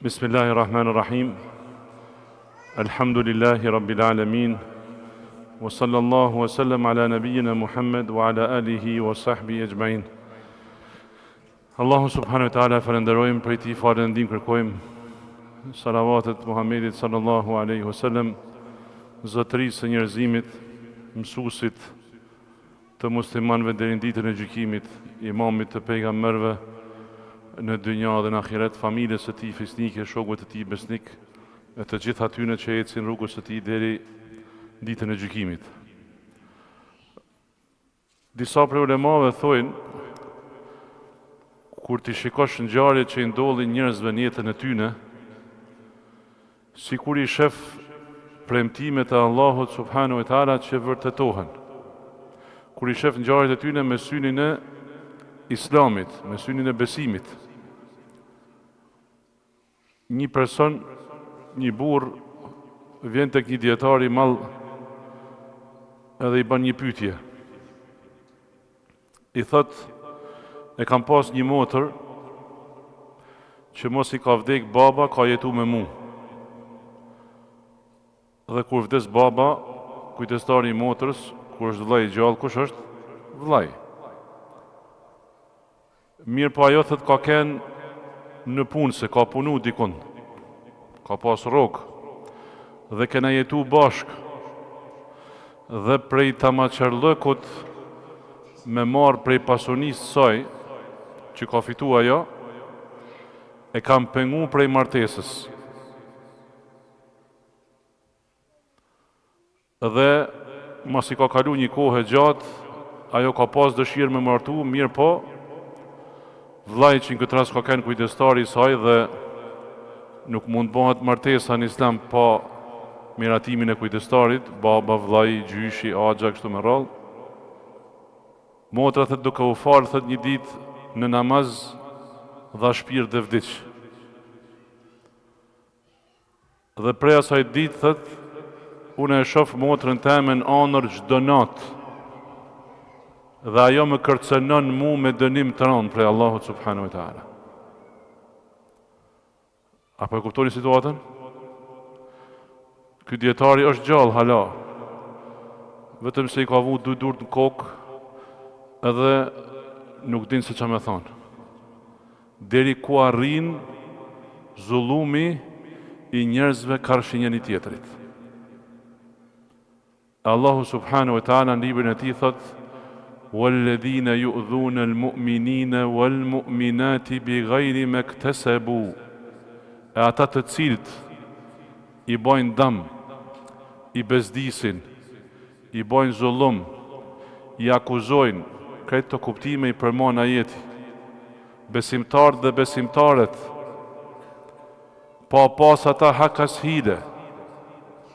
Bismillahirrahmanirrahim. Alhamdulillahi Rabbil Alamin. Wa sallallahu wa sallam ala nabiyyina Muhammad wa ala alihi wa sahbihi ajma'in. Allahu subhanahu wa ta'ala falenderojmë, për ti falë ndim kërkojmë. Salavatet Muhammedit sallallahu alaihi wasallam, zotërisë së njerëzimit, mësuesit të muslimanëve deri në ditën e gjykimit, imamit të pejgamberëve në dynja dhe në ahiret, familjes së tij fisnike, shokëve të tij besnik, e të gjithë atyre që ecin rrugës së tij deri ditën e gjykimit. Disa prej ulemave thojnë, kur ti shikosh ngjarjet që i ndodhin njerëzve në jetën e tyre, sikur i shef premtimet e Allahut subhanahu wa taala që vërtetohen. Kur i shef ngjarjet e tyre me synin e Islamit, me synin e besimit. Një person, një burr, vjen tek një dietar i madh edhe i bën një pyetje. I thot, e kam pas një motër që mos i ka vdek baba, ka jetu me mu. Dhe kur vdes baba, kujdestari i motrës, kur është vllai i gjallë, kush është? Vllai. Mirë, po ajo thot ka kenë në punë, se ka punu dikun, ka pas rrogë, dhe kena jetu bashk, dhe prej tamaqërllëkut me marë prej pasunisë saj, që ka fitu ajo, e kam pengu prej martesës. Dhe mas i ka kalu një kohë gjatë, ajo ka pas dëshirë me martu, mirë po, vllai që në këtë rast ka qenë kujdestari i saj dhe nuk mund bëhet martesa në Islam pa miratimin e kujdestarit, baba, vllai, gjyshi, axha, kështu me radhë. Motra thot duke u falë, thot një ditë në namaz dha shpirt dhe vdiq. Dhe prej asaj ditë thot, unë e shoh motrën time në anër çdo natë. Dhe ajo më kërcënon mu me dënim të rënd prej Allahut subhanahu wa taala. Apo e kuptoni situatën? Ky dietari është gjallë hala, vetëm se i ka vu 2 durë në kokë, edhe nuk din se ç'a më thonë. Deri ku arrin zullumi i njerëzve karshi njëri tjetrit. Allahu subhanahu wa taala në librin e tij thotë: وَالَّذِينَ يُؤْذُونَ الْمُؤْمِنِينَ وَالْمُؤْمِنَاتِ بِغَيْرِ مَا اكْتَسَبُوا. E ata të cilët i bojnë dëm, i bezdisin, i bojnë zullum, i akuzojnë, këtë të kuptime i përmon ajeti, besimtarët dhe besimtaret, pa pas ata hakas hile,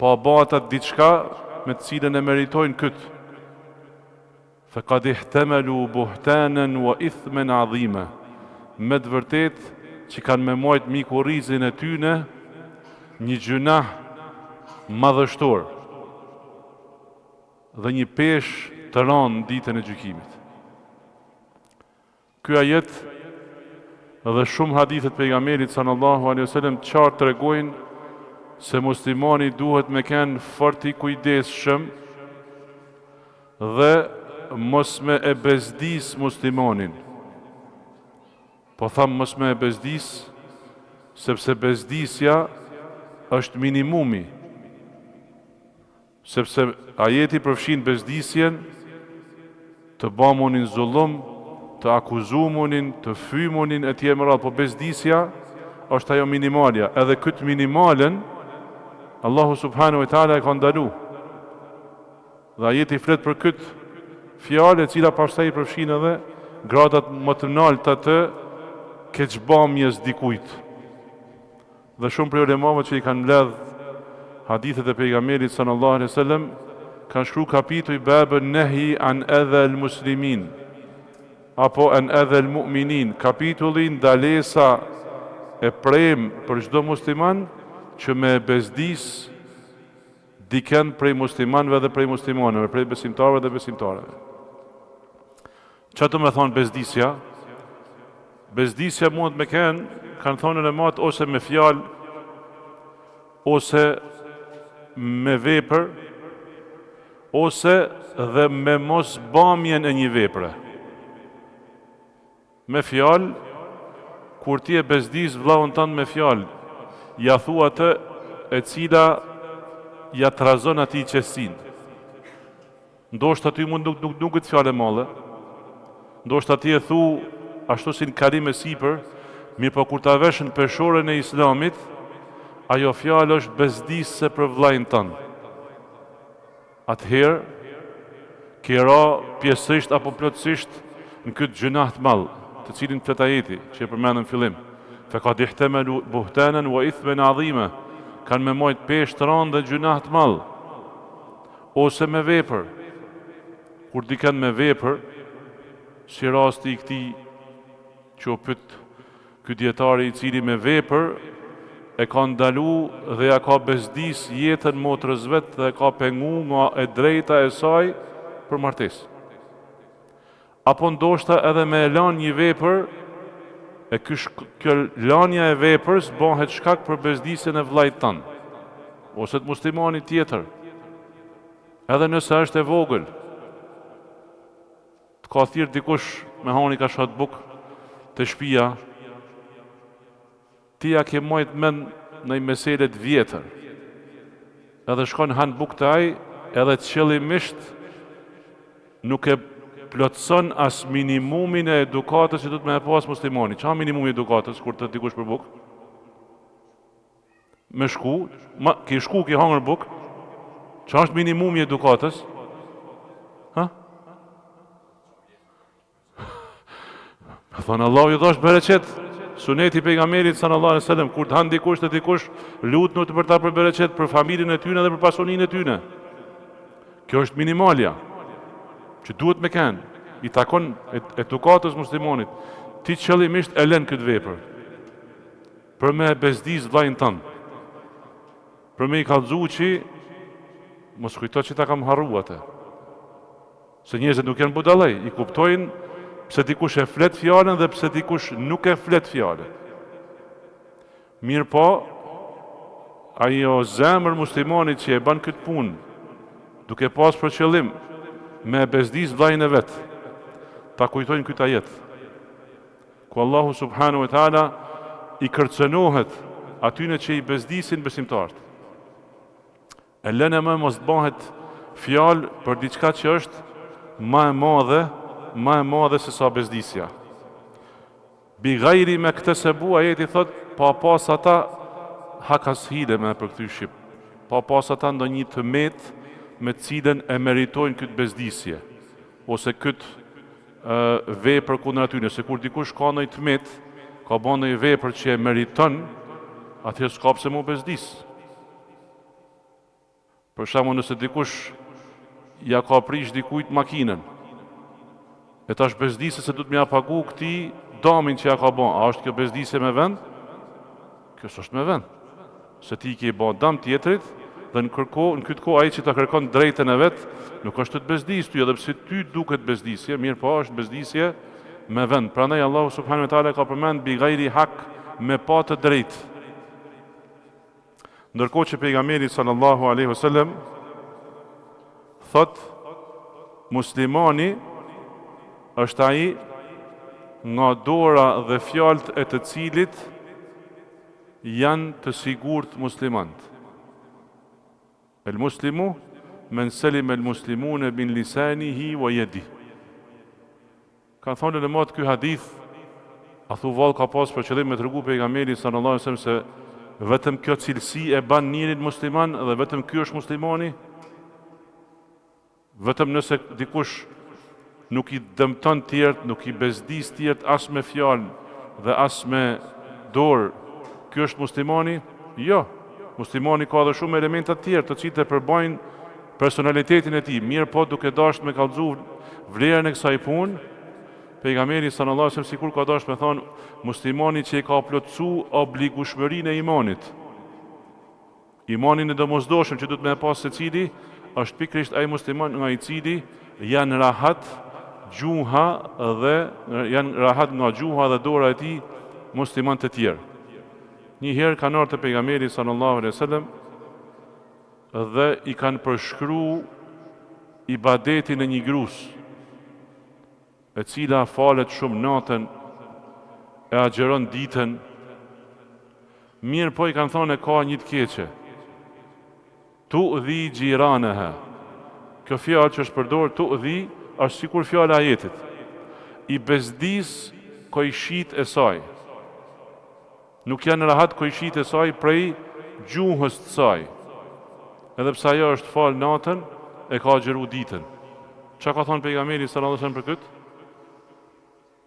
pa ba ata diçka me të cilën e meritojnë këtë, faqad ihtamalu buhtanan wa ithman adhima. Me të vërtet që kanë me majt mikurizin e tyne një gjunah madhështor dhe një pesh të ranë ditën e gjykimit. Ky ajet dhe shumë hadithet pejgamberit sallallahu alaihi wasallam qartë tregojnë se muslimani duhet me kenë fort i kujdesshëm dhe mos me e bezdis muslimanin. Po thamë mos me e bezdis, sepse bezdisja është minimumi. Sepse ajeti përfshin bezdisjen, të bamunin zullum, të akuzumunin, të fymunin e tjerë më radhë, po bezdisja është ajo minimalja. Edhe këtë minimalen, Allahu subhanahu wa taala e ka ndalu. Dhe ajeti flet për këtë fjalë e cila pastaj i përfshin edhe gradat më të larta të keqbamjes dikujt. Dhe shumë prej ulemave që i kanë mbledh hadithet e pejgamberit sallallahu alaihi wasallam kanë shkruar kapitull babun nahi an adha al muslimin apo an adha al mu'minin, kapitulli ndalesa e prem për çdo musliman që me bezdis diken prej muslimanëve dhe prej muslimanëve, prej besimtarëve dhe besimtarëve. Që të me thonë bezdisja? Bezdisja mund me kenë kanë thonë në matë ose me fjalë, ose me vepër, ose dhe me mos bamjen e një vepre. Me fjalë, kur ti e bezdis vllahun tënd me fjalë, ja thua atë e cila ja trazon atij qetësinë. Ndoshta ty mund nuk duket fjalë madhe, ndoshta ti e thu ashtu si në kalim e sipër, mirë po kur ta vesh në peshorën e Islamit, ajo fjalë është bezdisëse për vllajën tënd. Atëherë, ke ra pjesërisht apo plotësisht në këtë gjunah të madh, të cilin flet ajeti që e përmendëm në fillim. Faqad ihtamalu buhtanan wa ithman adhima, kanë me majt peshë të rëndë dhe gjunah të madh. Ose me vepër. Kur di kanë me vepër, si rasti i këtij që u pyet ky dietari i cili me vepër e ka ndalu dhe ja ka bezdis jetën motrës vet dhe ka pengu nga e drejta e saj për martesë. Apo ndoshta edhe me lan një vepër, e kjo lania e veprës bëhet shkak për bezdisjen e vllajt tënd, ose të muslimanit tjetër, edhe nëse është e vogël. Të ka thirr dikush me hani ka shat buk të shtëpia, ti ja ke majt mend në meselet vjetër, edhe shkon han buk të aj, edhe qëllimisht nuk e plotëson as minimumin e edukatës që duhet me e pas muslimani. Qa minimumi e edukatës kur të dikush për buk? Me shku, ki shku, ki hangër buk, qa është minimumi e edukatës? Ha? Thonë Allah ju dhash bereqet, suneti pejgamberit sallallahu alaihi wasallam, kur të han dikush të dikush, lutnu të për ta për bereqet për familjen e tyne dhe për pasoninë e tyne. Kjo është minimalja që duhet me kenë, i takon edukatës muslimonit, ti qëllimisht e lën këtë vepër, për me bezdis vllajën tënd, për me i kallëzu që, mos kujto që ta kam harru atë, se njerëzit nuk janë budallaj, i kuptojnë pse dikush e flet fjalën dhe pse dikush nuk e flet fjalën. Mirë po, ajo zemër muslimonit që e bën këtë punë, duke pas për qëllim me bezdis vllajën e vet, ta kujtojnë këtë ajet, ku Allahu subhanahu wa taala i kërcënohet atyne që i bezdisin besimtarët. E lënë më mos bëhet fjalë për diçka që është më e madhe se sa bezdisja. Bi ghairi me iktasabu, ajeti thot, pa pas ata hakas hile me përkthy shqip, pa pas ata ndonjë tëmet me cilën e meritojnë këtë bezdisje, ose këtë vepër kundër atyre, se kur dikush ka ndonjë tëmet, ka bën ndonjë vepër që e meriton, atëherë s'ka pse mu bezdis. Për shembull, nëse dikush ja ka prish dikujt makinën, e tash bezdisë se duhet më ja pagu këtij damin që ja ka bën, a është kjo bezdisje me vend? Kjo s'është me vend. Se ti ke bën dam tjetrit, dhe në këtë kohë ai që ta kërkon drejtën e vet, nuk është të bezdisë ty, edhe pse ty duket bezdisje, mirë po është bezdisje me vend. Prandaj Allahu subhanahu wa taala ka përmend bi ghairi hak, me pa të drejtë. Ndërkohë që pejgamberi sallallahu alaihi wasallam thot, muslimani është ai nga dora dhe fjalët e të cilit janë të sigurt muslimant. El muslimu men selim el muslimune bin lisanihi wa yadihi. Kanë thonë në matë ky hadith, a thu vallë ka pas për qëllim me tregu pejgamberi sallallahu alaihi wasallam se vetëm kjo cilësi e ban njërin musliman dhe vetëm ky është muslimani? Vetëm nëse dikush nuk i dëmton tjerët, nuk i bezdis tjerët as me fjalë dhe as me dorë, ky është muslimani? Jo. Muslimani ka dhe shumë elementat tjerë të cilët e përbajnë personalitetin e tij, mirë po duke dashur me kallëzu vlerën e kësaj punë, pejgamberi sallallahu alajhi wasallam sikur ka dashur me thonë, muslimani që i ka plotësu obligueshmërinë e imanit. Imanin e domosdoshëm që duhet me pas secili, është pikërisht ai musliman nga i cili janë rahat gjuha dhe janë rahat nga gjuha dhe dora e tij musliman të tjerë. Një herë kanë ardhur te pejgamberi sallallahu alaihi wasallam dhe i kanë përshkruar ibadetin e një grus, e cila falet shumë natën, e agjeron ditën. Mirë po i kanë thonë e ka një të keqe. Tu dhi gjiraneha. Kjo fjalë që është përdorur tu dhi është sikur fjala e ajetit. I bezdis kojshit e saj. Nuk janë rahat kojshit e saj prej gjuhës të saj. Edhe pse ajo është fal natën, e ka agjeru ditën. Çka ka thonë pejgamberi sallallahu alajhi wasallam për këtë?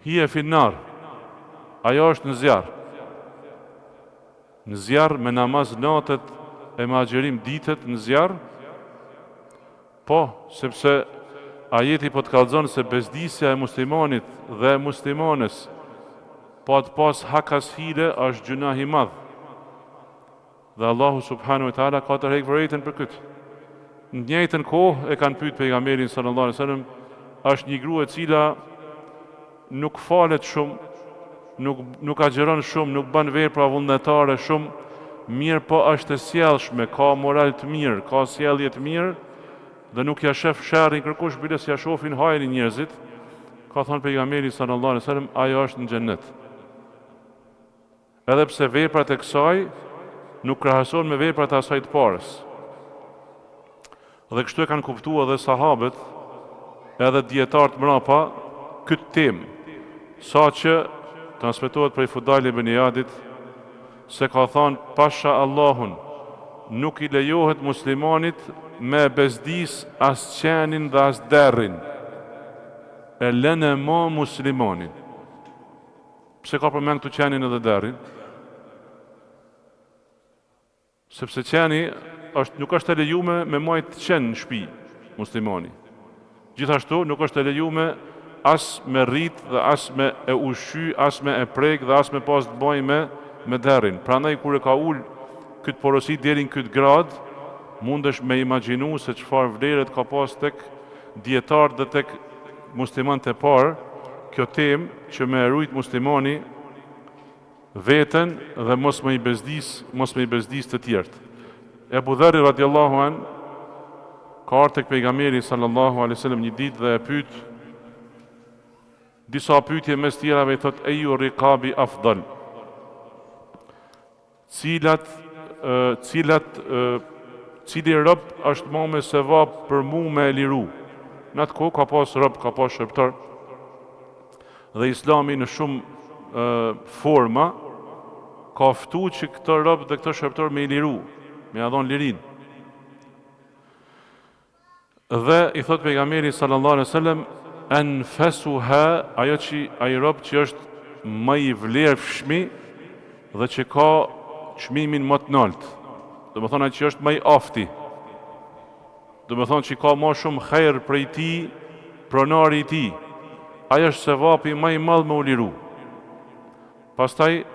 Hiya fi nar. Ajo është në zjarr. Në zjarr me namaz natët e me agjerim ditët në zjarr. Po, sepse ajeti po të kallëzon se bezdisja e muslimanit dhe muslimanes po atë pas hakas hile është gjunah i madh. Dhe Allahu subhanahu wa taala ka tërhequr vërejtën për këtë. Në të njëjtën kohë e kanë pyet pejgamberin sallallahu alaihi wasallam, është një grua e cila nuk falet shumë, nuk agjeron shumë, nuk bën vepra vullnetare shumë, mirë po është e sjellshme, ka moral të mirë, ka sjellje të mirë dhe nuk ja shef sherrin kërkush biles ja shohin hajrin njerëzit. Ka thënë pejgamberi sallallahu alaihi wasallam, ajo është në xhennet. Edhe pse veprat e kësaj nuk krahasohen me veprat e asaj të parës. Dhe kështu e kanë kuptuar edhe sahabët, edhe dietarët mrapa këtë temë, saqë transmetohet prej Fudajl ibn Iyadit se ka thënë pasha Allahun, nuk i lejohet muslimanit me bezdis as qenin dhe as derrin. E lënë ma muslimanin. Pse ka përmend këtu qenin edhe derrin? Sepse qeni nuk është e lejuar me majt qen në shtëpi muslimani. Gjithashtu nuk është e lejuar as me rrit dhe as me e ushqy, as me e prek dhe as me pas të bëj me derrin. Prandaj kur e ka ul këtë porosi deri në këtë grad, mundesh me imagjinu se çfarë vleret ka pas tek dietar dhe tek muslimanët e parë kjo temë që me rujt muslimani veten dhe mos me i bezdis të tjerët. Ebu Dharri radiallahu an ka ardhur tek pejgamberi sallallahu alaihi wasallam një ditë dhe e pyet disa pyetje mes tjerave, i thot eju riqabi afdal. Cili rob është më me sevap për mu me e liru. Në atë kohë ka pas rob, ka pas shërptar. Dhe Islami në shumë forma ka ftu që këtë rob dhe këtë shërptar me i liru, me ia dhon lirin. Dhe i thot pejgamberi sallallahu alaihi wasallam, anfasuha, ajo që ai rob që është më i vlerëfshmi dhe që ka çmimin më të lartë. Do të thonë që është më i afti. Do të thonë që ka më shumë hajër prej tij, pronari i tij. Ai është sevapi më i madh me u liru. Pastaj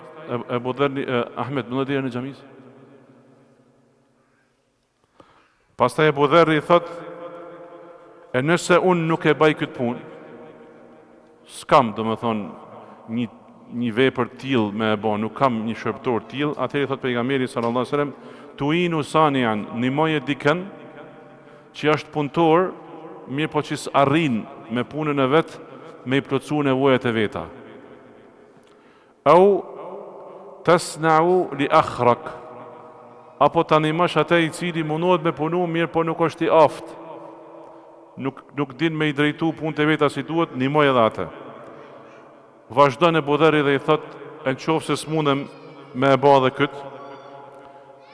Ebu Dharri Ahmed në dia në xhamis. Pastaj Ebu Dharri i thot, e nëse unë nuk e baj këtë punë, s'kam, do më thonë, një vepër tillë me e bo, nuk kam një shërptor tillë, atëherë i thot pejgamberi sallallahu alajhi wasallam, tuinu sanian, nimoje dikën që është punëtor, mirë po që s'arrin me punën e vet, me i plotësu nevojat e veta. Au tasna'u li akhrak, apo ta animosh atë i cili mundohet me punu mirë po nuk është i aftë. Nuk din me i drejtu punët e veta si duhet, nimoj edhe atë. Vazhdon Ebu Dharri dhe i thot, e në qofë se s'mundem me e ba dhe këtë,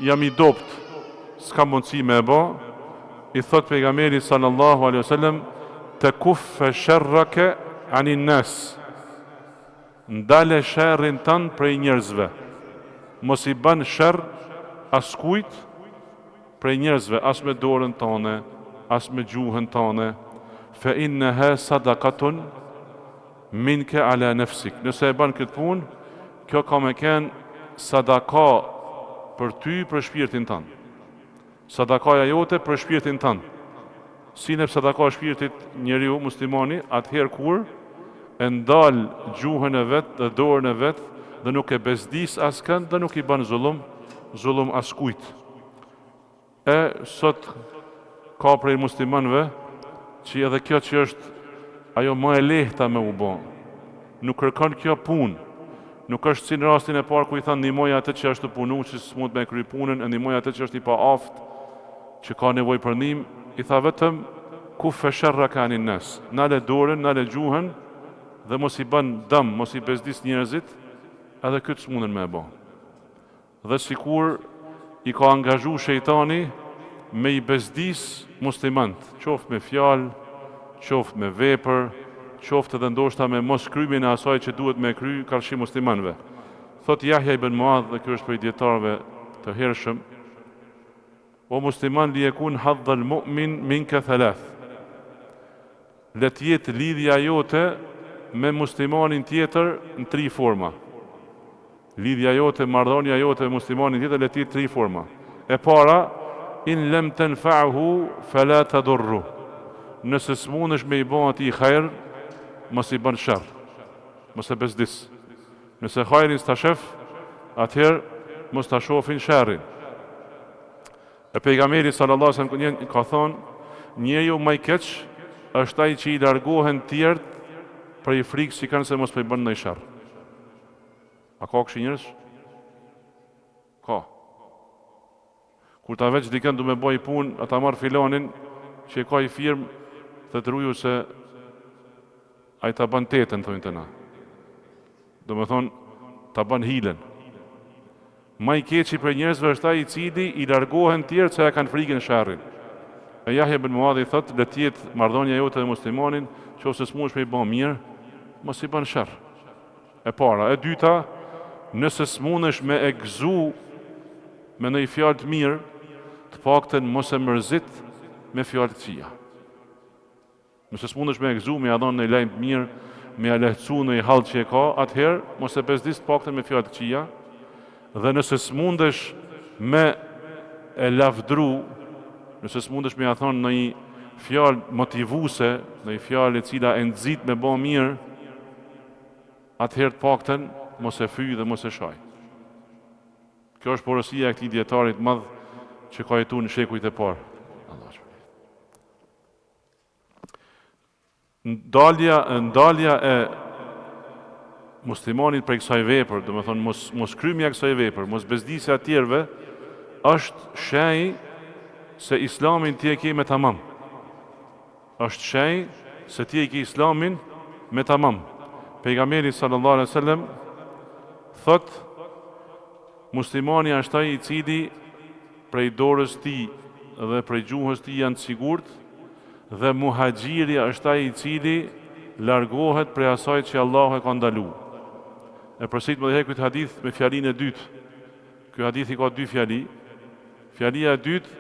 jam i dopt, s'ka mundësi me e ba, i thot pejgamberi sallallahu alaihi wasallam, të kuffe sherrake anin nes, ndale sherrin tanë prej njerëzve, mos i ban sherr askujt prej njerëzve, as me dorën tone, as me gjuhën tane, fe inneha sadakatun minke ala nefsik. Nëse e ban këtë punë, kjo ka me kenë sadaka për ty, për shpirtin tanë. Sadakaja jote për shpirtin tanë. Si nep sadaka shpirtit njeriu muslimani, atëherë kur e ndal gjuhën e vet dhe dorën e vet dhe nuk e bezdis askënd dhe nuk i bën zullum askujt. Sot ka prej muslimanëve që edhe kjo që është ajo më e lehta me u bë. Nuk kërkon kjo punë. Nuk është si në rastin e parë ku i thanë ndihmoj atë që është të punu, që s'mund me kry punën, ndihmoj atë që është i pa aftë, që ka nevojë për ndihmë, i tha vetëm kuffe sharra kanin nas. Nale dorën, nale gjuhën dhe mos i bën dëm, mos i bezdis njerëzit, edhe këtë s'mundën me e bë. Dhe sikur i ka angazhu shejtani me i bezdis muslimant, qoftë me fjalë, qoftë me vepër, qoftë edhe ndoshta me mos krymin e asaj që duhet me kry kallëshi muslimanëve. Thot Yahya ibn Muadh, dhe kjo është prej dietarëve të hershëm, o musliman li yakun hadha al-mu'min minka thalath. Le të jetë lidhja jote me muslimanin tjetër në 3 forma. Lidhja jote, marrëdhënia jote me muslimanin tjetër le të jetë 3 forma. E para, in lam tanfa'hu fala tadurru. Nëse s'mundesh me i bën atij hajër, mos i bën sharr. Mos e bezdis. Nëse hajrin s'ta shef, atëherë mos ta shohin sharrin. E pejgamberi sallallahu alaihi wasallam ka thonë, njeriu më i keq është ai që i largohen tjerët prej frikës që kanë se mos po i bën ndonjë sharr. A ka kështu njerëz? Ka. Kur ta veç dikën du me bëj punë, ata marr filanin që ka i firmë, të truju se ai ta bën tetën, thonë të na. Do me thonë, ta bën hilen. Ma i keqi për njerëzve është ai i cili i largohen tjerë që ja kanë frikën sharrin. E Yahya ibn Muadh i thotë, le të jetë marrëdhënia jote me muslimanin, nëse s'mundesh me i bën mirë, mos i bën sharr. E para, e dyta, nëse s'mundesh me e gëzu me një fjalë të mirë, të paktën mos e mërzit me fjalë të këqija. Nëse s'mundesh me e gëzu, me ja dhënë një lajm të mirë, me ja lehtësu në i hall që e ka, atëherë mos e bezdis të paktën me fjalë të këqija. Dhe nëse s'mundesh me e lavdru, nëse s'mundesh me ja thonë në një fjalë motivuese, në një fjalë e cila e nxit me bë mirë, atëherë të paktën mos e fyj dhe mos e shaj. Kjo është porosia e këtij dietarit madh që ka jetuar në shekujt e parë. Ndalja e muslimanit prej kësaj vepër, do me thonë mos krymja kësaj vepër, mos bezdisja tjerve, është shenjë se islamin ti e ke me tamam. Është shenjë se ti e ke islamin me tamam. Pejgamberi sallallahu alaihi wasallam thot, muslimani është ai i cili prej dorës ti dhe prej gjuhës ti janë të sigurt, dhe muhaxhiri është ai i cili largohet prej asaj që Allahu e ka ndaluar. E përsërit më dhe këtë hadith me fjalinë e dytë. Ky hadith i ka 2 fjali. Fjalia e dytë,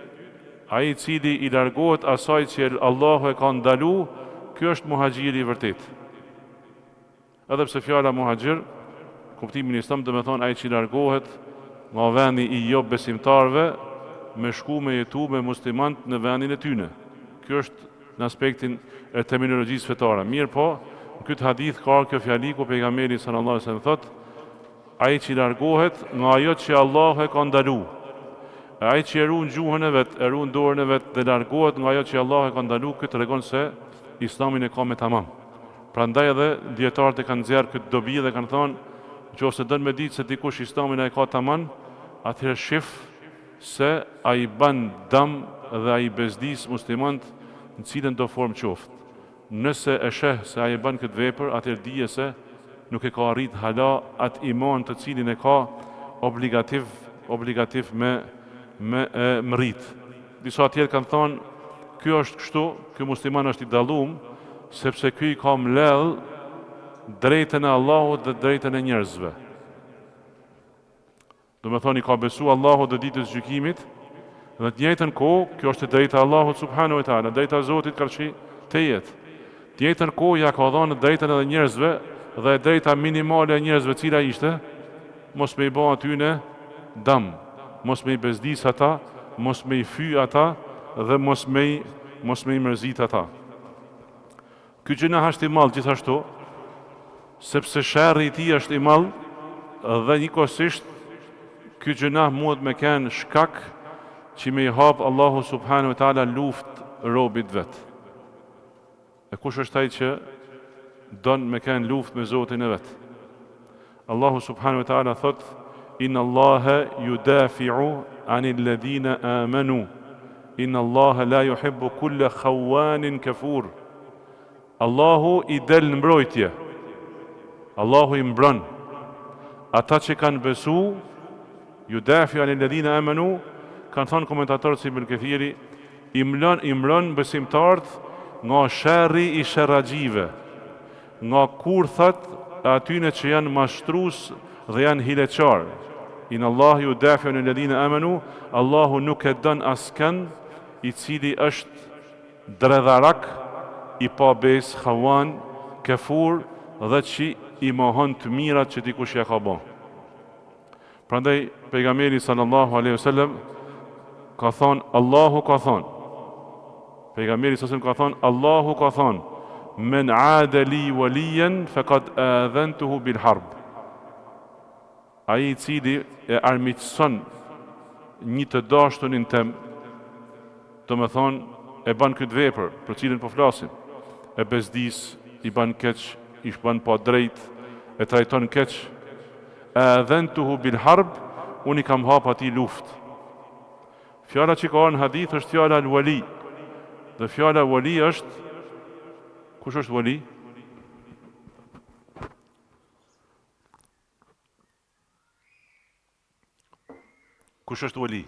ai i cili i largohet asaj që Allahu e ka ndaluar, ky është muhaxhiri i vërtet. Edhe pse fjala muhaxhir, kuptimin islam do të thonë ai që largohet nga vendi i jo besimtarëve me shku me jetu me muslimanët në vendin e tyre. Ky është në aspektin e terminologjisë fetare. Mirë po, në këtë hadith ka kjo fjali ku pejgamberi sallallahu alaihi wasallam thot, ai që largohet nga ajo që Allahu e ka ndaluar. Ai që e ruan gjuhën e vet, e ruan dorën e vet dhe largohet nga ajo që Allahu e ka ndaluar, këtë tregon se Islamin e ka me tamam. Prandaj edhe dietarët e kanë nxjerrë këtë dobi dhe kanë thonë, nëse don me ditë se dikush Islamin e ka tamam, atëherë shif se ai bën dëm dhe ai bezdis muslimanët në cilën do formë qoftë. Nëse e sheh se ai bën këtë vepër, atëherë dije se nuk e ka arrit hala atë iman të cilin e ka obligativ me mrit. Disa tjerë kanë thonë, ky është kështu, ky musliman është i dalluar, sepse ky ka mbledh drejtën e Allahut dhe drejtën e njerëzve. Do me thonë, i ka besu Allahut dhe ditës gjykimit, dhe të njëjtën kohë, kjo është drejta e Allahut subhanahu wa taala, drejta e Zotit kërshi të jetë. Të njëjtën kohë ja ka dhënë drejtën edhe njerëzve dhe drejta minimale e njerëzve cila ishte mos me i bë atyne dëm, mos me i bezdis ata, mos me i fyj ata dhe mos me i mërzit ata. Ky gjëna është i madh gjithashtu, sepse sherri i tij është i madh dhe njëkohësisht ky gjunah mund me kenë shkak që me i hap Allahu subhanahu wa taala luftë robit vet. E kush është ai që don me kenë luftë me Zotin e vet? Allahu subhanahu wa taala thot: Inna Allaha yudafi'u 'anil ladhina amanu. Inna Allaha la yuhibbu kulla khawanin kafur. Allahu i del në mbrojtje. Allahu i mbron ata që kanë besu. Yudafi'u 'anil ladhina amanu, kanë thënë komentatorët si Ibn Kathiri, i mbron besimtarët nga sherri i sherragjive, nga kurthat e atyne që janë mashtrues dhe janë hileqar. Inna Allahu yudafi'u 'anil ladhina amanu, Allahu nuk e don askën i cili është dredharak, i pabes, khawan, kafur dhe që i mohon të mirat që dikush ja ka bën. Prandaj pejgamberi sallallahu alaihi wasallam ka thonë, Allahu ka thonë, pejgamberi sallallahu ka thonë, Allahu ka thonë, men aada li waliyan faqad adhantuhu bil harb. Ai i cili e armiqson një të dashturin tem, do me thonë, e ban këtë vepër për cilën po flasim, e bezdis, i ban keq, i ban pa drejt, e trajton keq, adhantuhu bil harb, unë i kam hap atij luftë. Fjala që ka në hadith është fjala al-wali. Dhe fjala wali është, kush është wali? Kush është wali?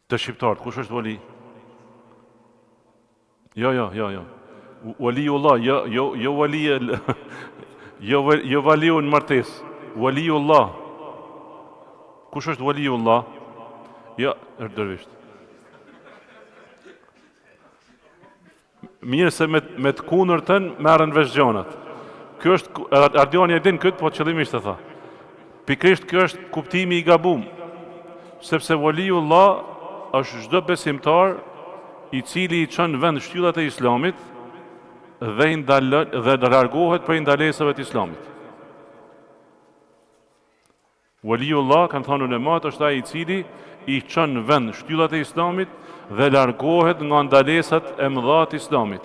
Të shqiptarët, kush është wali? Jo. Waliullah, jo wali, jo valiu në martesë. Waliullah. Kush është waliullah? Ja, dërvisht. Mirë se me të kundërtën merren vesh gjonat. Ky është Ardiani e din këtë, po qëllimisht e tha. Pikërisht ky është kuptimi i gabum. Sepse waliullah është çdo besimtar i cili i çon vend shtyllat e Islamit dhe largohet prej ndalesave të Islamit. Waliullah, kanë thënë ulemat, është ai i cili i çon vend shtyllat e Islamit dhe largohet nga ndalesat e mëdha të Islamit.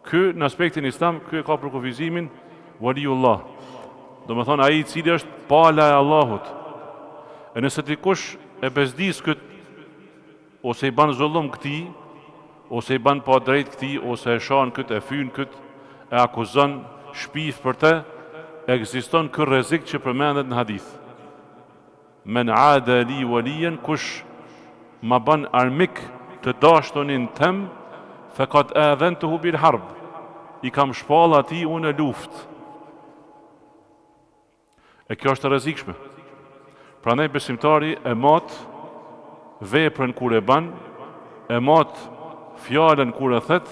Ky në aspektin islam, ky e ka për kufizimin waliullah. Do me thonë ai i cili është pala e Allahut. E nëse dikush e bezdis këtë, ose i ban zullum këtij, ose i ban pa drejt këtij, ose e shan këtë, e fyn këtë, e akuzon shpif për të, ekziston ky rrezik që përmendet në hadith. Men aada li waliyan, kush ma ban armik të dashtonin tem, faqad adhantuhu bil harb, i kam shpall atij unë luftë. E kjo është e rrezikshme. Prandaj besimtari e mat veprën kur e ban, e mat fjalën kur e thet,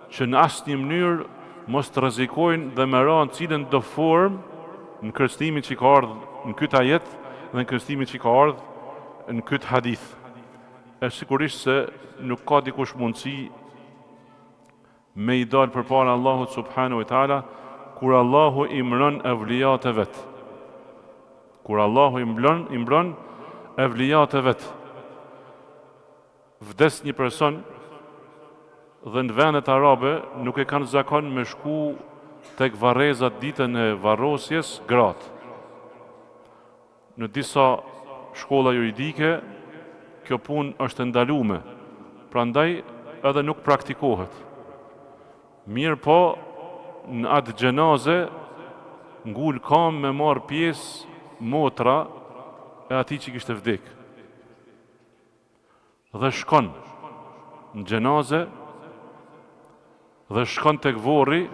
që në asnjë mënyrë mos të rrezikojnë dhe me ra në cilën do formë në krëstimin që ka ardhur në këtë ajet dhe në krëstimin që ka ardhur në këtë hadith. E sigurisht se nuk ka dikush mundësi me i dalë përpara Allahut subhanahu wa taala kur Allahu i mbron evlijat e vet. Kur Allahu i mbron evlijat e vet. Vdes një person dhe në vendet arabe nuk e kanë zakon me shku tek varrezat ditën e varrosjes gratë. Në disa shkolla juridike kjo punë është ndalume, prandaj edhe nuk praktikohet. Mirë po, në atë gjenaze, ngul kam me marë pjesë motra e ati që kishte vdek. Dhe shkon në gjenaze, dhe shkon tek vorri,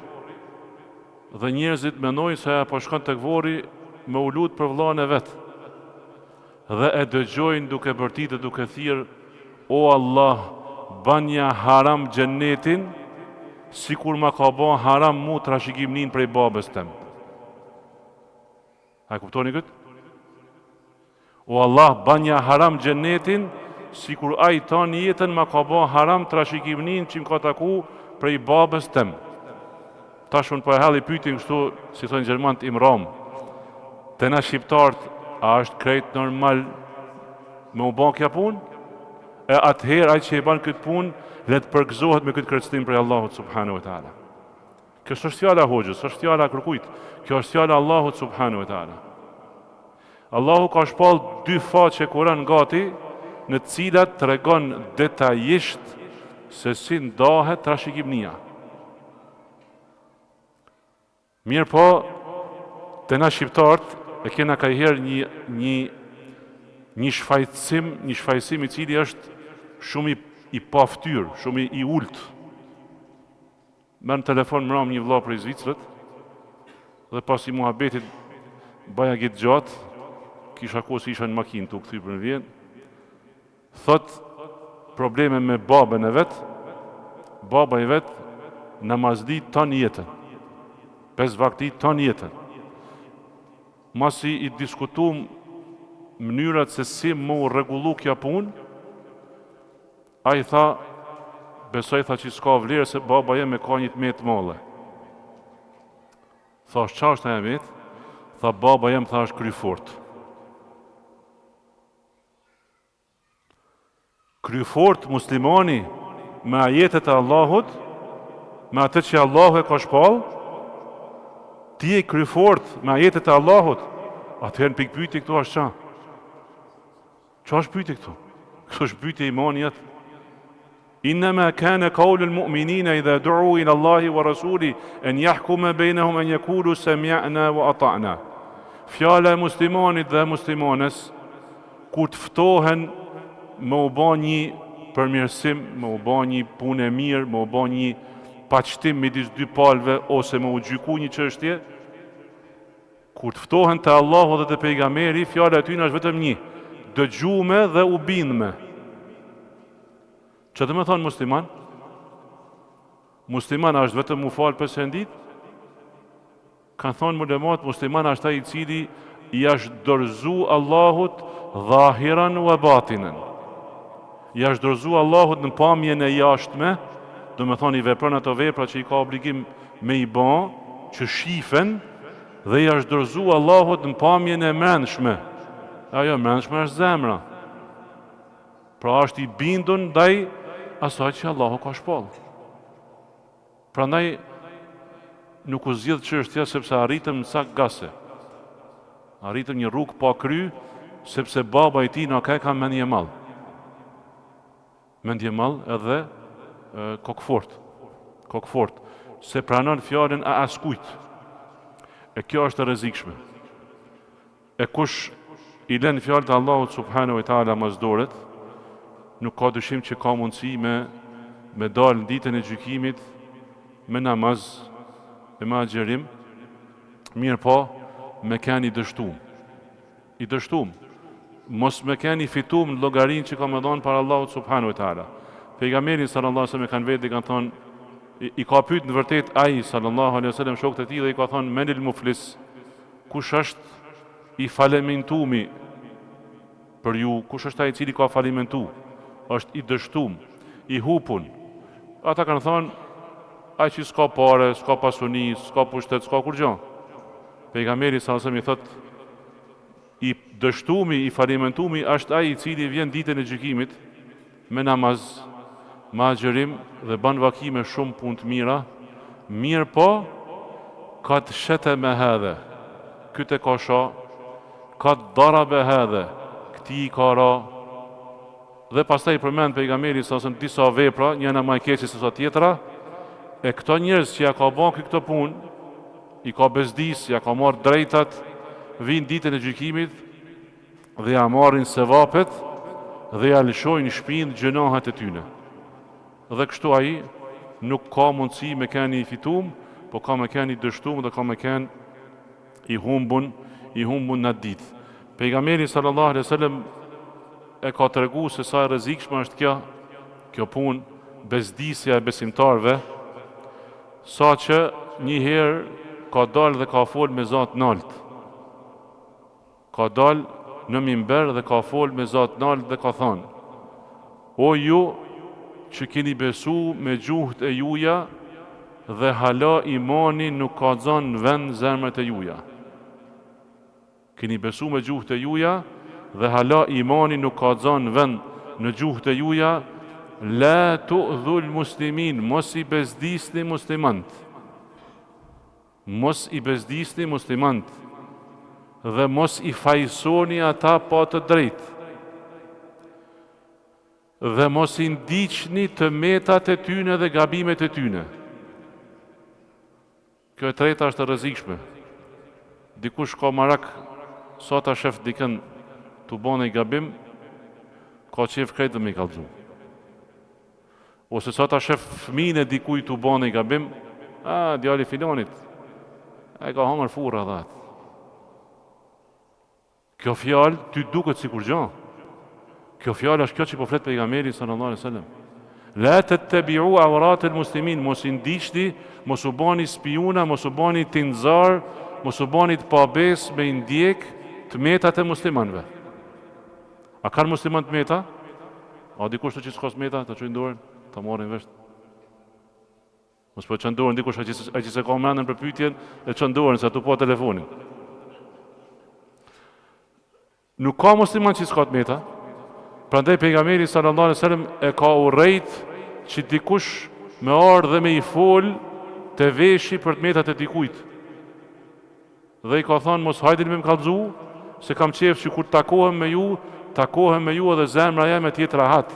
dhe njerëzit menojnë se po shkon tek vorri me u lut për vllahën e vet. Dhe e dëgjojnë duke bërtitë, duke thirrë: O Allah, banja haram xhenetin, sikur ma ka bën haram mu trashëgimnin prej babës tem. A kuptoni këtë? O Allah, banja haram xhenetin, sikur ai ton jetën ma ka bën haram trashëgimnin që më ka taku prej babës tem. tash unë po e halli pyetjen kështu, si thonë gjermanët imram. Te na shqiptarët, a është krejt normal me u bën kja punë? E atëherë ai që e bën këtë punë, le të përgëzohet me këtë kërcëtim prej Allahut subhanahu wa taala. Kjo është fjala hoxhës, është fjala kërkujt. Kjo është fjala Allahut subhanahu wa taala. Allahu ka shpall dy faqe Kur'an gati, në të cilat tregon detajisht se si ndahet trashëgimnia. Mirë po, te na shqiptarët e kena kajherë një shfaqsim i cili është shumë i paftyr, shumë i ult. Merr në telefon mram një vëlla prej Zvicrës dhe pas i muhabetit baja gjithë gjatë, kisha kohë se isha në makinë të u kthy për në vjen, thot probleme me babën e vet, baba i vet namazdi ton jetën, 5 vakti ton jetën. Masi i diskutum mënyrat se si mu rregullu kja punë, a i tha, besoj tha që s'ka vlerë se baba jem e ka një të metë male. Tha, qa është e metë? Tha, baba jem tha është kryfort. Kryfort muslimani me ajetet e Allahut, me atë që Allahu e ka shpall, ti e kryfort me ajetet e Allahut, atëherë në pikpyti këtu është qa? Qa është pyti këtu? Këtu është pyti imanit. Innama kana qaulul mu'minina idha du'u ila Allahi wa rasuli an yahkuma bainahum an yaqulu sami'na wa ata'na. Fjala e muslimanit dhe muslimanes kur të ftohen me u bë një përmirësim, me u bë një punë e mirë, me u bë një paqtim midis dy palëve ose me u gjyku një çështje, kur të ftohen te Allahu dhe te pejgamberi, fjala e tyre është vetëm një: dëgjume dhe u bindme. Që të me thonë musliman? Musliman është vetëm mu falë 5 herë në ditë? Kanë thonë mulemat, musliman është ai i cili i është dorëzu Allahut dhahiran wa batinen. I është dorëzu Allahut në pamjen e jashtme, do me thonë i vepron ato vepra që i ka obligim me i bën, që shifen, dhe i është dorëzu Allahut në pamjen e mendshme. Ajo mendshme është zemra. Pra është i bindun ndaj asaj që Allahu ka shpall. Prandaj nuk u zgjidh çështja sepse arritëm në sak gase. Arritëm një rrugë pa kry, sepse baba i tij na ka mendje mall. Mendje mall edhe kokfort, se pranon fjalën e askujt. E kjo është e rrezikshme. E kush i lën fjalët e Allahut subhanahu wa taala mazdoret, nuk ka dyshim që ka mundësi me dalë në ditën e gjykimit me namaz, me agjerim, mirë po me keni dështum. I dështum. Mos me keni fitum në llogarinë që ka më dhënë para Allahut subhanahu wa taala. Pejgamberi sallallahu alaihi wasallam kanë vetë kanë thonë, i ka pyet në vërtet ai sallallahu alaihi wasallam shokët e tij dhe i ka thonë menil muflis, kush është i falimentumi për ju, kush është ai i cili ka falimentu? Është i dështum, i hupun. Ata kanë thonë, ai që s'ka pare, s'ka pasuni, s'ka pushtet, s'ka kur gjë. Pejgamberi sallallahu alaihi wasallam i thotë, i dështumi, i falimentumi është ai i cili vjen ditën e gjykimit me namaz, me agjerim dhe bën vakime shumë punë të mira, mirë po ka të shete me hedhe, këtë e ka sha, ka të darabe hedhe, këti i ka ra, dhe pastaj përmend pejgamberi sa disa vepra, njëna më e keqe se sa tjetra, e këto njerëz që ja ka bën këtë punë, i ka bezdis, ja ka marrë drejtat, vinë ditën e gjykimit dhe ja marrin sevapet dhe ja lëshojnë shpinë gjënohat e tyne. Dhe kështu ai nuk ka mundësi me keni i fitum, po ka me keni dështum dhe ka me keni i humbun në ditë. Pejgamberi sallallahu alaihi wasallam e ka tregu se sa e rrezikshme është kjo punë, bezdisja e besimtarve, sa që një herë ka dalë dhe ka folë me Zot nalt. Ka dalë në mimber dhe ka folë me Zot nalt dhe ka thonë: O ju që keni besu me gjuhët e juja dhe hala imani nuk ka zonë në vend zemrët e juja. Keni besu me gjuhët e juja dhe hala imani nuk ka zonë në vend në gjuhët e juja. La tu'dhul muslimin, mos i bezdisni muslimant. Mos i bezdisni muslimant dhe mos i fajsoni ata pa të drejtë. Dhe mos i ndiqni të metat e tyne dhe gabimet e tyne. Kjo e treta është e rrezikshme. Dikush ka marak, sa ta shef dikën të bën një gabim, ka qef krejt dhe me i kallëzu. Ose sa ta shef fëmijën e dikujt të bën një gabim, djali filonit, e ka hangër furra dhe atë. Kjo fjalë ty duket sikur gjë. Kjo fjalë është kjo që po flet pejgamberi sallallahu alaihi wasallam. La tattabi'u awrat al-muslimin, mos i ndiqni, mos u bani spiuna, mos u bani tinzar, mos u bani të pabes me i ndjek të metat e muslimanëve. A kanë musliman të meta? A dikush që s'ka meta, të çojnë dorën, ta marrin vesh. Mos po çon dorën dikush që se ka mendën për pyetjen, e çon dorën se atu po telefonin. Nuk ka musliman që s'ka të meta. Prandaj pejgamberi sallallahu alaihi wasallam e ka urrejt që dikush me ardhë dhe me i fol të veshi për të metat e dikujt. Dhe i ka thënë mos hajdeni me më kallëzu, se kam qef që kur takohem me ju edhe zemra jeme tjetë rahat.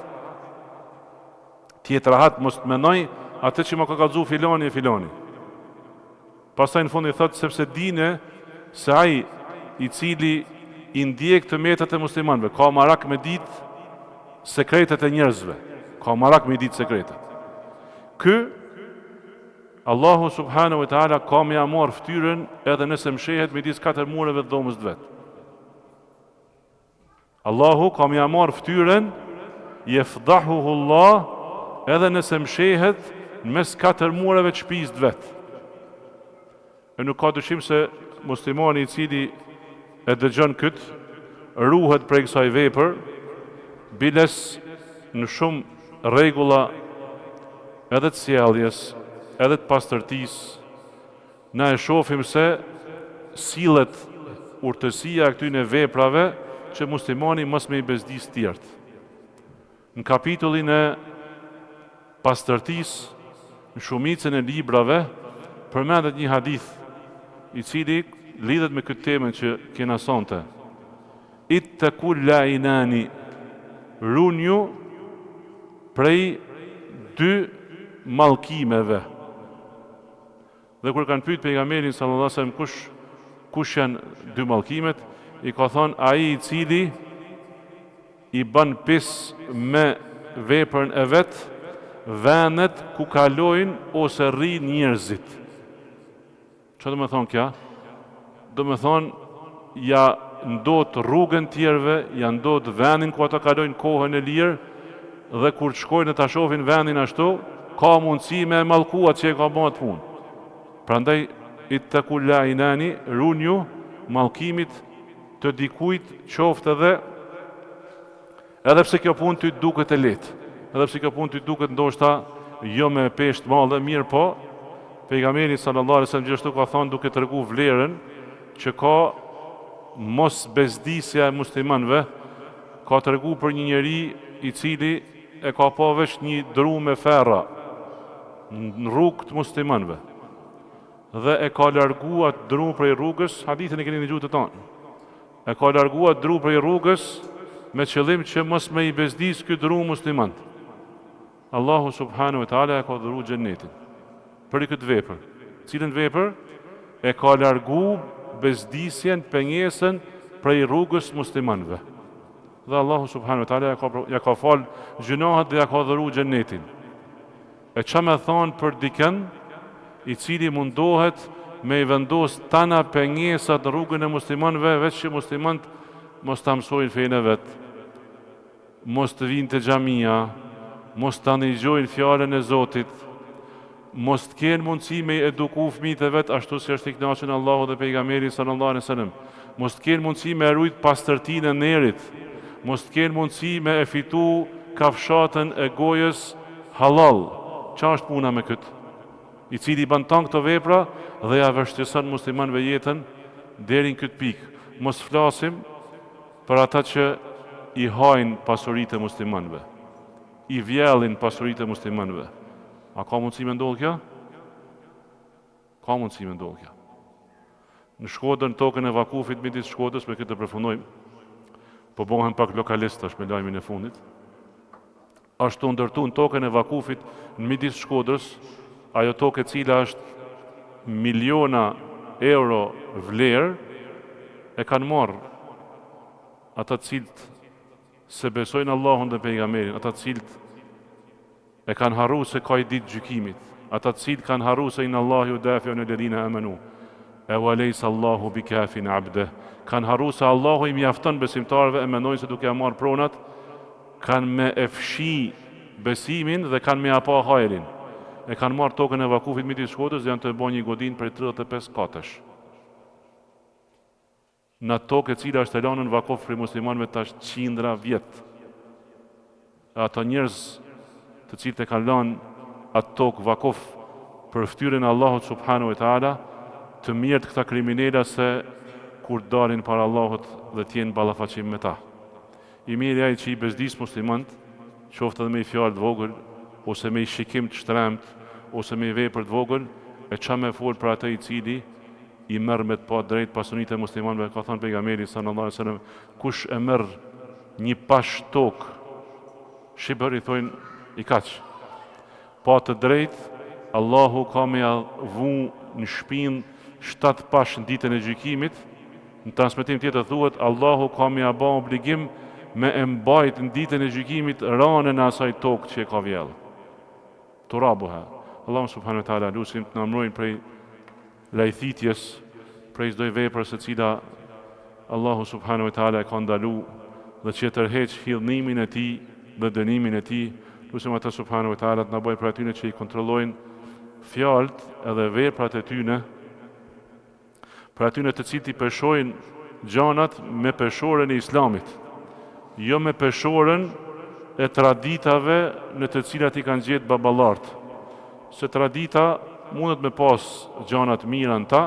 Tjetë rahat, mos të menoj atë që më ka kallëzu filani e filani. Pastaj në fund i thotë sepse dine se ai i cili i ndjek të metat e muslimanëve ka marak me ditë sekretet e njerëzve. Ka marak me ditë sekretet. Allahu subhanahu wa ta'ala ka me amar ftyrën edhe nëse mshehet midis 4 mureve të dhomës vet. Allahu ka me amar ftyrën yafdahuhu Allah edhe nëse mshehet në mes 4 mureve të shtëpisë vet. E nuk ka dyshim se muslimani i cili e dëgjon kët ruhet prej kësaj vepër, biles në shumë rregulla edhe të sjelljes, edhe të pastërtisë, na e shohim se sillet urtësia e këtyre veprave që muslimani mos me i bezdis tjerët. Në kapitullin e pastërtisë, në shumicën e librave, përmendet një hadith i cili lidhet me këtë temën që kena sonte. Ittaqul la'inani, runju prej 2 mallkimeve. Dhe kur kanë pyet pejgamberin sallallahu alajhi wasallam kush janë 2 mallkimet, i ka thonë ai i cili i bën pis me veprën e vet vendet ku kalojnë ose rrin njerëzit. Çfarë do të thonë kjo? Do të thonë ja ndot rrugën tjerëve, ja ndot vendin ku ata kalojnë kohën e lirë dhe kur të shkojnë ta shohin vendin ashtu, ka mundësi me mallku atë që e ka bën atë punë. Prandaj ittaqul la'inani, runju mallkimit të dikujt qoftë edhe pse kjo punë ty duket e lehtë, edhe pse kjo punë ty duket ndoshta jo me peshë të madhe, mirë po, pejgamberi sallallahu alajhi wasallam gjithashtu ka thënë duke treguar vlerën që ka mos bezdisja e muslimanëve, ka treguar për një njeri i cili e ka pa veç një dru me ferra në rrugë të muslimanëve dhe e ka larguar atë dru prej rrugës, hadithin e keni dëgjuar të tonë. E ka larguar atë dru prej rrugës me qëllim që mos me i bezdis ky dru musliman. Allahu subhanahu wa taala e ka dhuru xhenetin për këtë vepër. Cilën vepër? E ka larguar bezdisjen, pengesën prej rrugës muslimanëve. Dhe Allahu subhanahu wa taala ja ka fal gjunohat dhe ja ka dhuru xhenetin. E ç'a më thon për dikën i cili mundohet me i vendos tana pengesat në rrugën e muslimanëve, veç që muslimanët mos ta mësojnë fenë vet, mos të vinë te xhamia, mos ta ndëgjojnë fjalën e Zotit, mos të kenë mundësi me eduku fëmijët e vet ashtu si është i kënaqur Allahu dhe pejgamberi sallallahu alaihi wasallam, mos të kenë mundësi me rujt pastërtinë e nerit, mos të kenë mundësi me e fitu kafshatën e gojës halal. Qa është puna me këtë? i cili ban tan këto vepra dhe ja vështirëson muslimanëve jetën deri në këtë pikë. Mos flasim për ata që i hajnë pasuritë e muslimanëve, i vjellin pasuritë e muslimanëve. A ka mundësi me ndodhë kjo? Ka mundësi me ndodhë kjo. Në Shkodër, në tokën e Vakufit midis Shkodrës, me këtë të përfundojmë, po bëhen pak lokalist tash me lajmin e fundit. Ashtu ndërtu në tokën e Vakufit në midis Shkodrës, ajo tokë e cila është miliona euro vlerë, e kanë marrë ata cilët se besojnë Allahun dhe pejgamberin, ata cilët e kanë harru se ka i ditë gjykimit, ata cilët kanë harru se inë Allahu yudafi'u anil ladhina amanu, e walejsa Allahu bikafin abdeh, kanë harru se Allahu i mjafton besimtarëve e mendojnë se duke marrë pronat, kanë me e fshi besimin dhe kanë me apa hajrin. E kanë marrë tokën e Vakufit midis Shkodrës dhe janë të bën një godinë për 35 katësh. Në tokë e cila është e lënë në Vakuf për muslimanëve tash qindra vjet. Ato njerëz të cilët e kanë lënë atë tokë Vakuf për ftyrën e Allahut subhanahu wa taala, të mirët këta kriminela se kur dalin para Allahut dhe t'jenë ballafaqim me ta. I mirë ai që i bezdis muslimant, qoftë edhe me i fjalë të vogël, ose me i shikim të shtremt, ose me i vepër të vogël, e qa me folë për atë i cili i merr me të pa drejt pasunitë e muslimanëve. Ka thënë pejgamberi sallallahu alaihi wasallam, kush e merr një pash tokë, shqipër i thojnë i kaq, pa të drejt, Allahu ka me ja vu në shpinë 7 pash në ditën e gjykimit. Në transmetim tjetër thuhet, Allahu ka me ja bë obligim me e mbajt në ditën e gjykimit ranën e asaj tokë që e ka vjellë. Turabuha. Allahu subhanahu wa taala lutim të na mbrojnë prej lajthitjes, prej çdo veprës së cila Allahu subhanahu wa taala e ka ndalu dhe që tërheq hidhnimin e tij dhe dënimin e tij. Lutim ata subhanahu wa taala të na bëjë për atyre që i kontrollojnë fjalët edhe veprat e tyre, për atyre të cilët i peshojnë gjanat me peshorën e Islamit, jo me peshorën e traditave në të cilat i kanë gjetë baballartë. Se tradita mundet me pas gjanat mira në ta,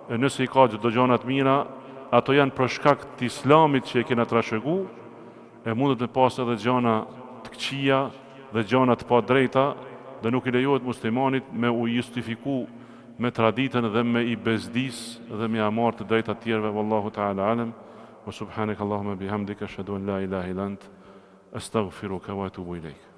e nëse i ka çdo gjanat mira, ato janë për shkak të Islamit që e kena trashëgu, e mundet me pas edhe gjana të këqija dhe gjana të pa drejta, dhe nuk i lejohet muslimanit me u justifiku me traditën dhe me i bezdis dhe me amar të drejta të tjerëve. Wallahu ta'ala alam, wa subhanak Allahumma bihamdika ashhadu an la ilaha illa ant, astaghfiruka wa atubu ilaik.